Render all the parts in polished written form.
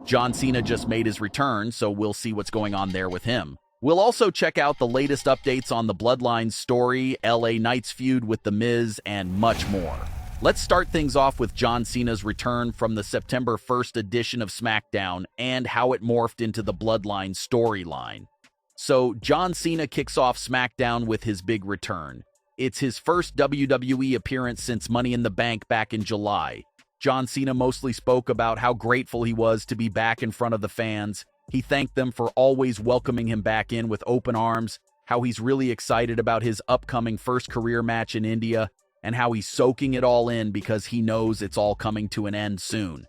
John Cena just made his return, so we'll see what's going on there with him. We'll also check out the latest updates on the Bloodline story, LA Knight's feud with The Miz, and much more. Let's start things off with John Cena's return from the September 1st edition of SmackDown and how it morphed into the Bloodline storyline. So, John Cena kicks off SmackDown with his big return. It's his first WWE appearance since Money in the Bank back in July. John Cena mostly spoke about how grateful he was to be back in front of the fans. He thanked them for always welcoming him back in with open arms, how he's really excited about his upcoming first career match in India, and how he's soaking it all in because he knows it's all coming to an end soon.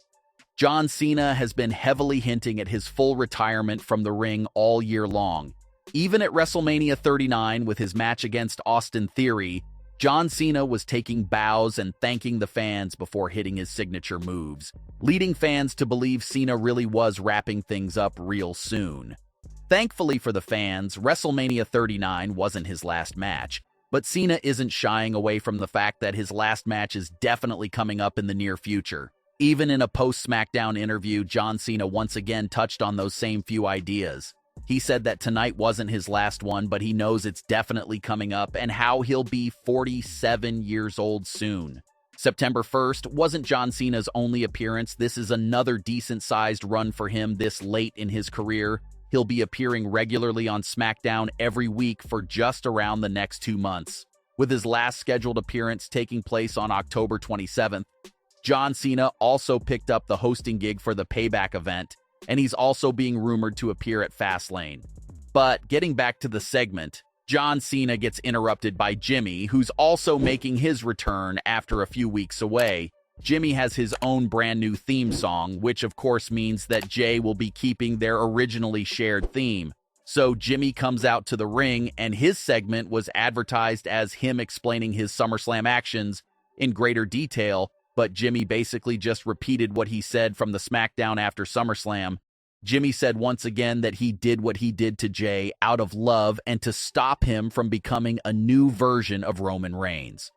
John Cena has been heavily hinting at his full retirement from the ring all year long. Even at WrestleMania 39 with his match against Austin Theory, John Cena was taking bows and thanking the fans before hitting his signature moves, leading fans to believe Cena really was wrapping things up real soon. Thankfully for the fans, WrestleMania 39 wasn't his last match, but Cena isn't shying away from the fact that his last match is definitely coming up in the near future. Even in a post-SmackDown interview, John Cena once again touched on those same few ideas. He said that tonight wasn't his last one, but he knows it's definitely coming up and how he'll be 47 years old soon. September 1st wasn't John Cena's only appearance. This is another decent-sized run for him this late in his career. He'll be appearing regularly on SmackDown every week for just around the next 2 months. With his last scheduled appearance taking place on October 27th, John Cena also picked up the hosting gig for the Payback event, and he's also being rumored to appear at Fastlane. But getting back to the segment, John Cena gets interrupted by Jimmy, who's also making his return after a few weeks away. Jimmy has his own brand new theme song, which of course means that Jay will be keeping their originally shared theme. So Jimmy comes out to the ring, and his segment was advertised as him explaining his SummerSlam actions in greater detail, but Jimmy basically just repeated what he said from the SmackDown after SummerSlam. Jimmy said once again that he did what he did to Jay out of love and to stop him from becoming a new version of Roman Reigns.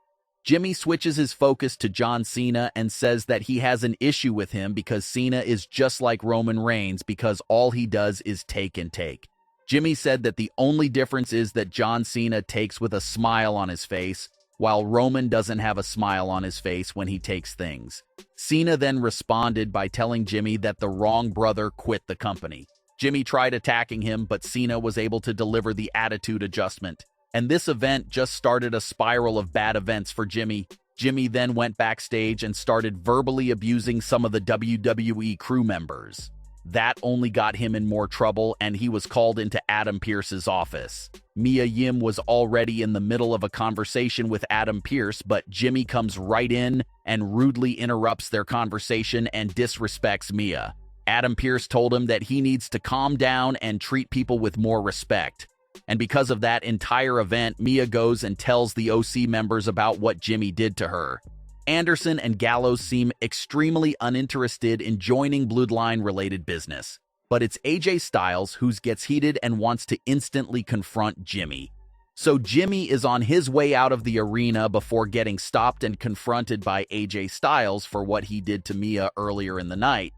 Jimmy switches his focus to John Cena and says that he has an issue with him because Cena is just like Roman Reigns because all he does is take and take. Jimmy said that the only difference is that John Cena takes with a smile on his face, while Roman doesn't have a smile on his face when he takes things. Cena then responded by telling Jimmy that the wrong brother quit the company. Jimmy tried attacking him, but Cena was able to deliver the attitude adjustment. And this event just started a spiral of bad events for Jimmy. Jimmy then went backstage and started verbally abusing some of the WWE crew members. That only got him in more trouble, and he was called into Adam Pearce's office. Mia Yim was already in the middle of a conversation with Adam Pearce, but Jimmy comes right in and rudely interrupts their conversation and disrespects Mia. Adam Pearce told him that he needs to calm down and treat people with more respect. And because of that entire event, Mia goes and tells the OC members about what Jimmy did to her. Anderson and Gallows seem extremely uninterested in joining Bloodline-related business, but it's AJ Styles who gets heated and wants to instantly confront Jimmy. So Jimmy is on his way out of the arena before getting stopped and confronted by AJ Styles for what he did to Mia earlier in the night.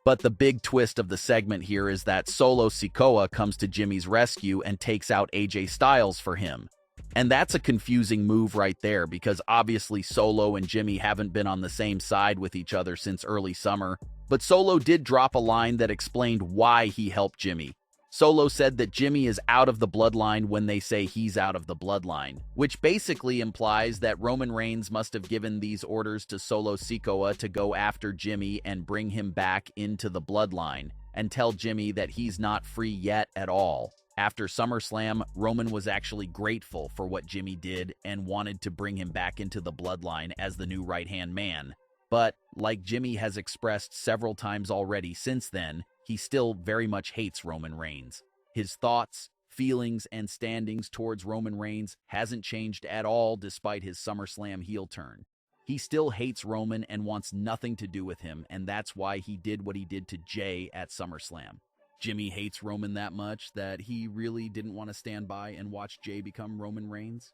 But the big twist of the segment here is that Solo Sikoa comes to Jimmy's rescue and takes out AJ Styles for him. And that's a confusing move right there because obviously Solo and Jimmy haven't been on the same side with each other since early summer, but Solo did drop a line that explained why he helped Jimmy. Solo said that Jimmy is out of the bloodline when they say he's out of the bloodline, which basically implies that Roman Reigns must have given these orders to Solo Sikoa to go after Jimmy and bring him back into the bloodline and tell Jimmy that he's not free yet at all. After SummerSlam, Roman was actually grateful for what Jimmy did and wanted to bring him back into the bloodline as the new right-hand man. But, like Jimmy has expressed several times already since then, he still very much hates Roman Reigns. His thoughts, feelings, and standings towards Roman Reigns hasn't changed at all despite his SummerSlam heel turn. He still hates Roman and wants nothing to do with him, and that's why he did what he did to Jay at SummerSlam. Jimmy hates Roman that much that he really didn't want to stand by and watch Jay become Roman Reigns?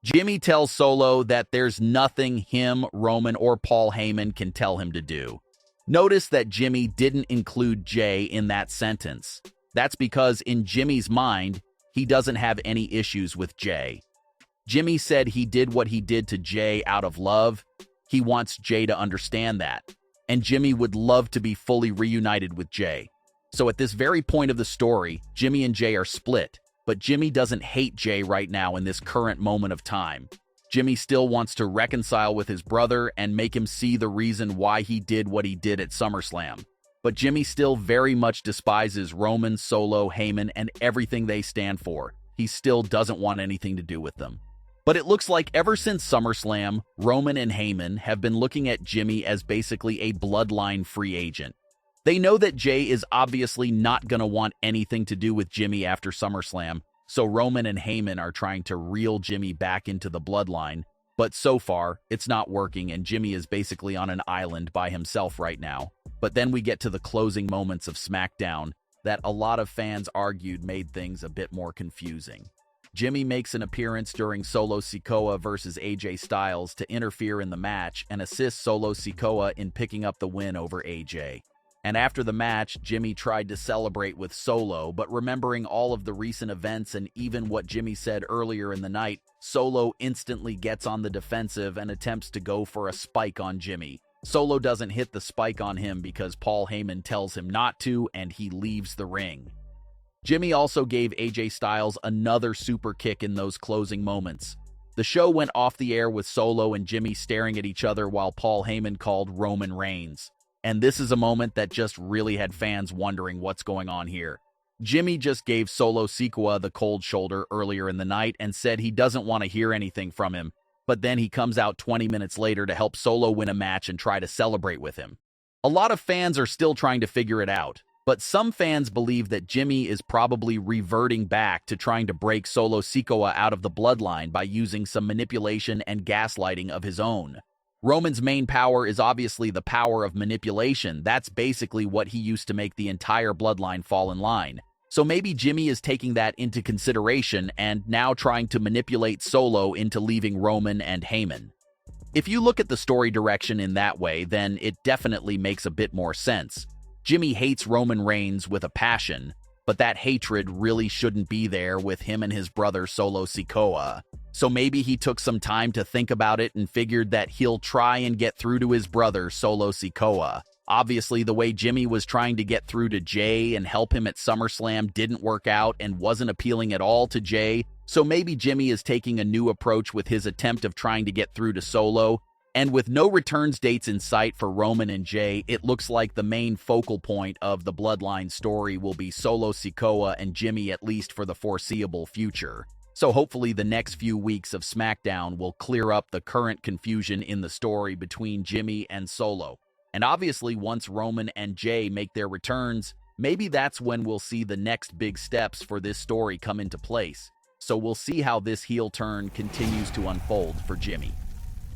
Jimmy tells Solo that there's nothing him, Roman, or Paul Heyman can tell him to do. Notice that Jimmy didn't include Jay in that sentence. That's because in Jimmy's mind, he doesn't have any issues with Jay. Jimmy said he did what he did to Jay out of love. He wants Jay to understand that. And Jimmy would love to be fully reunited with Jay. So at this very point of the story, Jimmy and Jay are split, but Jimmy doesn't hate Jay right now in this current moment of time. Jimmy still wants to reconcile with his brother and make him see the reason why he did what he did at SummerSlam. But Jimmy still very much despises Roman, Solo, Heyman, and everything they stand for. He still doesn't want anything to do with them. But it looks like ever since SummerSlam, Roman and Heyman have been looking at Jimmy as basically a Bloodline free agent. They know that Jay is obviously not going to want anything to do with Jimmy after SummerSlam, so Roman and Heyman are trying to reel Jimmy back into the Bloodline. But so far, it's not working and Jimmy is basically on an island by himself right now. But then we get to the closing moments of SmackDown that a lot of fans argued made things a bit more confusing. Jimmy makes an appearance during Solo Sikoa versus AJ Styles to interfere in the match and assist Solo Sikoa in picking up the win over AJ. And after the match, Jimmy tried to celebrate with Solo, but remembering all of the recent events and even what Jimmy said earlier in the night, Solo instantly gets on the defensive and attempts to go for a spike on Jimmy. Solo doesn't hit the spike on him because Paul Heyman tells him not to, and he leaves the ring. Jimmy also gave AJ Styles another super kick in those closing moments. The show went off the air with Solo and Jimmy staring at each other while Paul Heyman called Roman Reigns. And this is a moment that just really had fans wondering what's going on here. Jimmy just gave Solo Sikoa the cold shoulder earlier in the night and said he doesn't want to hear anything from him, but then he comes out 20 minutes later to help Solo win a match and try to celebrate with him. A lot of fans are still trying to figure it out, but some fans believe that Jimmy is probably reverting back to trying to break Solo Sikoa out of the Bloodline by using some manipulation and gaslighting of his own. Roman's main power is obviously the power of manipulation. That's basically what he used to make the entire Bloodline fall in line. So maybe Jimmy is taking that into consideration and now trying to manipulate Solo into leaving Roman and Heyman. If you look at the story direction in that way, then it definitely makes a bit more sense. Jimmy hates Roman Reigns with a passion, but that hatred really shouldn't be there with him and his brother Solo Sikoa. So maybe he took some time to think about it and figured that he'll try and get through to his brother Solo Sikoa. Obviously, the way Jimmy was trying to get through to Jay and help him at SummerSlam didn't work out and wasn't appealing at all to Jay, so maybe Jimmy is taking a new approach with his attempt of trying to get through to Solo. And with no returns dates in sight for Roman and Jay, it looks like the main focal point of the Bloodline story will be Solo Sikoa and Jimmy, at least for the foreseeable future. So hopefully the next few weeks of SmackDown will clear up the current confusion in the story between Jimmy and Solo. And obviously once Roman and Jay make their returns, maybe that's when we'll see the next big steps for this story come into place. So we'll see how this heel turn continues to unfold for Jimmy.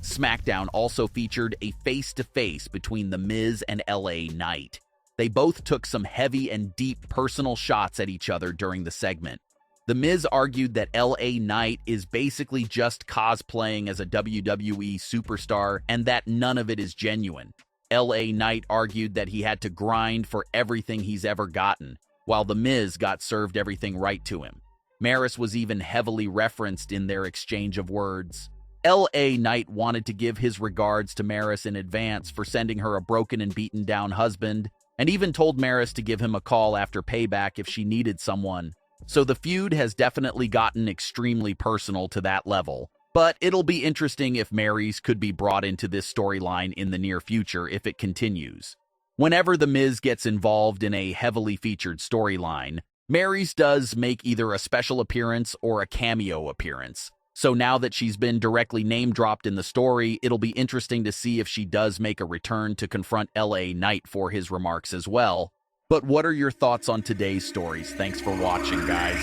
SmackDown also featured a face-to-face between The Miz and LA Knight. They both took some heavy and deep personal shots at each other during the segment. The Miz argued that LA Knight is basically just cosplaying as a WWE superstar and that none of it is genuine. LA Knight argued that he had to grind for everything he's ever gotten, while The Miz got served everything right to him. Maryse was even heavily referenced in their exchange of words. LA Knight wanted to give his regards to Maryse in advance for sending her a broken and beaten down husband, and even told Maryse to give him a call after Payback if she needed someone. So the feud has definitely gotten extremely personal to that level. But it'll be interesting if Maryse could be brought into this storyline in the near future if it continues. Whenever The Miz gets involved in a heavily featured storyline, Maryse does make either a special appearance or a cameo appearance. So now that she's been directly name-dropped in the story, it'll be interesting to see if she does make a return to confront LA Knight for his remarks as well. But what are your thoughts on today's stories? Thanks for watching, guys.